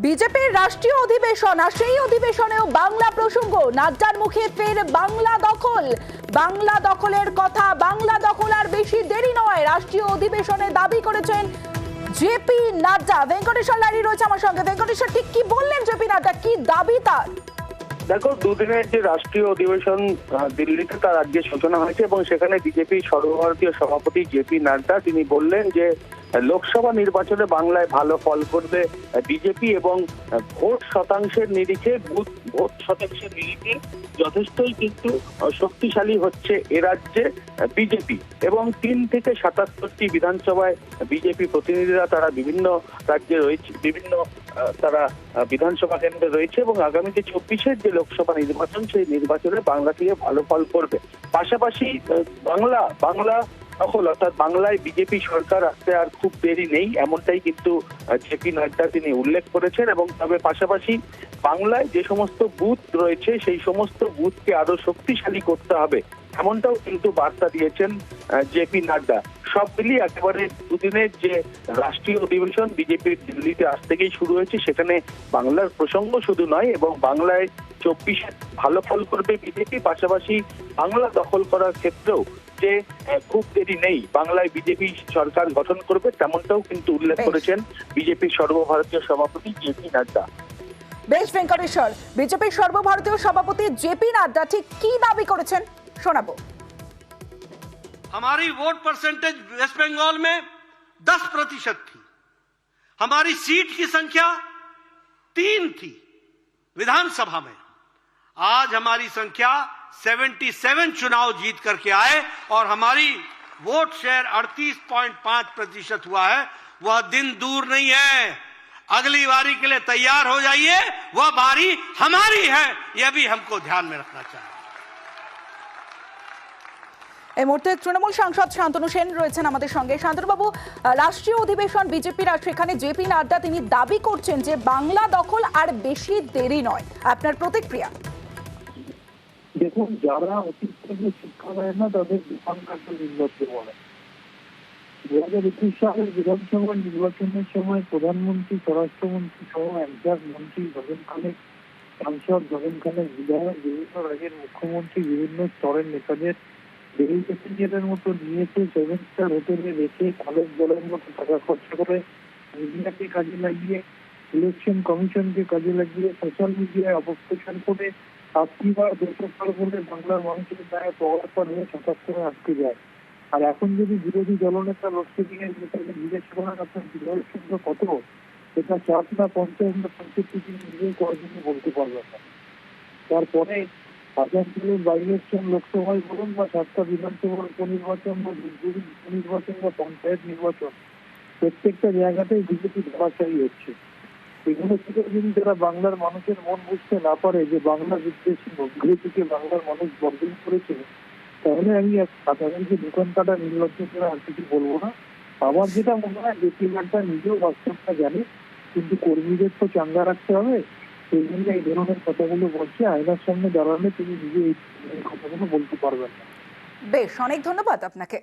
বিজেপির রাষ্ট্রীয় অধিবেশন আর সেই অধিবেশনেও বাংলা প্রসঙ্গ। নাড্ডার মুখে ফের বাংলা দখল। বাংলা দখলের কথা, বাংলা দখল আর বেশি দেরি নয়। রাষ্ট্রীয় অধিবেশনে দাবি করেছেন জেপি নাড্ডা। ভেঙ্কটেশ্বর লারি রয়েছে আমার সঙ্গে। ভেঙ্কটেশ্বর, ঠিক কি বললেন জেপি নাড্ডা, কি দাবি তার? দেখো, দুদিনের যে রাষ্ট্রীয় অধিবেশন দিল্লিতে তার আজকে সূচনা হয়েছে এবং সেখানে বিজেপি সর্বভারতীয় সভাপতি জেপি নাড্ডা তিনি বললেন যে লোকসভা নির্বাচনে বাংলায় ভালো ফল করবে বিজেপি এবং ভোট শতাংশের নিরিখে ভোট শতাংশের নিরিখে যথেষ্টই কিন্তু শক্তিশালী হচ্ছে এ রাজ্যে বিজেপি। এবং 3 থেকে 77টি বিধানসভায় বিজেপি প্রতিনিধিরা তারা বিভিন্ন রাজ্যে রয়েছে, বিভিন্ন তারা বিধানসভা কেন্দ্রে রয়েছে এবং আগামীতে 24-এর যে লোকসভা নির্বাচন সেই নির্বাচনে বাংলা থেকে ভালো ফল করবে। পাশাপাশি বাংলা দখল অর্থাৎ বাংলায় বিজেপি সরকার আসতে আর খুব দেরি নেই, এমনটাই কিন্তু জেপি নাড্ডা তিনি উল্লেখ করেছেন। এবং তবে পাশাপাশি বাংলায় যে সমস্ত বুথ রয়েছে সেই সমস্ত বুথকে আরো শক্তিশালী করতে হবে, এমনটাও কিন্তু বার্তা দিয়েছেন জেপি নাড্ডা। সব মিলিয়ে একেবারে দুদিনের যে রাষ্ট্রীয় অধিবেশন বিজেপির দিল্লিতে আজ থেকেই শুরু হয়েছে, সেখানে বাংলার প্রসঙ্গ শুধু নয় এবং বাংলায় 24-এ ভালো ফল করবে বিজেপি, পাশাপাশি বাংলা দখল করার ক্ষেত্রেও যে খুব দেরি নেই, বাংলায় বিজেপি সরকার গঠন করবে, তেমনটাও কিন্তু উল্লেখ করেছেন বিজেপির সর্বভারতীয় সভাপতি জেপি নাড্ডা। বেশ ভেঙ্কটেশ্বর, বিজেপির সর্বভারতীয় সভাপতি জেপি নাড্ডা ঠিক কি দাবি করেছেন শোনাবো। हमारी वोट परसेंटेज वेस्ट बंगाल में 10% थी। हमारी सीट की संख्या 3 थी विधानसभा में। आज हमारी संख्या 77 चुनाव जीत करके आए और हमारी वोट शेयर 38.5% हुआ है। वह दिन दूर नहीं है, अगली बारी के लिए तैयार हो जाइए, वह बारी हमारी है, यह भी हमको ध्यान में रखना चाहिए। এই মুহূর্তে তৃণমূল সাংসদ শান্তনু সেন রয়েছেন আমাদের সঙ্গে। শান্তনুবাবু, রাষ্ট্রীয় অধিবেশন বিজেপির আর সেখানে জেপি নাড্ডা তিনি দাবি করছেন যে বাংলা দখল আর বেশি দেরি নয়, আপনার প্রতিক্রিয়া? দেখুন, যারা অতীত থেকে শিক্ষা দেয় না তাদের দোকান কাটা নির্লজ্জ বলে। 2021 সালের বিধানসভা নির্বাচনের সময় প্রধানমন্ত্রী, স্বরাষ্ট্রমন্ত্রী সহ একজন মন্ত্রী, জগন খালেক সাংসদ, জগন খালেক বিধায়ক, বিভিন্ন রাজ্যের মুখ্যমন্ত্রী, বিভিন্ন স্তরের নেতাদের বেল প্যাসেঞ্জারের মতো নিয়েছে, 7 স্টার হোটেলে রেখে কলেজ জলের মতো টাকা খরচা করে মিডিয়াকে কাজে লাগিয়ে, ইলেকশন কমিশনকে কাজে লাগিয়ে, সোশ্যাল মিডিয়ায় অপপ্রচার করে আপনিবার দেশকাল বলে বাংলার মানুষের গায়ে পগার হয়ে হঠাৎ করে আটকে যায়। আর এখন যদি বিরোধী দলনেতা লোকসভা নেতাকে জিজ্ঞেস করেন আপনার বিরোধী সংখ্যা কত, এটা 4 না 50 না 65 তিনি নিজেই কয়েকদিনে বলতে পারবেন না। তারপরে আসানসোলের বাইরের লোকসভায় বলুন বা 7টা বিধানসভার উপনির্বাচন বা উপনির্বাচন বা পঞ্চায়েত নির্বাচন, প্রত্যেকটা জায়গাতেই বিজেপি ধরাশায়ী হচ্ছে। এগুলো থেকে যদি যারা বাংলার মানুষের মন বুঝতে না পারে যে বাংলা বিদ্বেষী থেকে বাংলার মানুষ বর্জন করেছে, তাহলে আমি সাধারণত দোকান কাটা নির্লজ্জ করে আর কিছু বলবো না। আমার যেটা মনে হয় জেপি নাড্ডা নিজেও বাস্তবটা জানে, কিন্তু কর্মীদের তো চাঙ্গা রাখতে হবে, সেই জন্য এই ধরনের কথাগুলো বলছে। আয়নার সামনে দাঁড়ালে তিনি নিজে এই কথাগুলো বলতে পারবেন না। বেশ, অনেক ধন্যবাদ আপনাকে।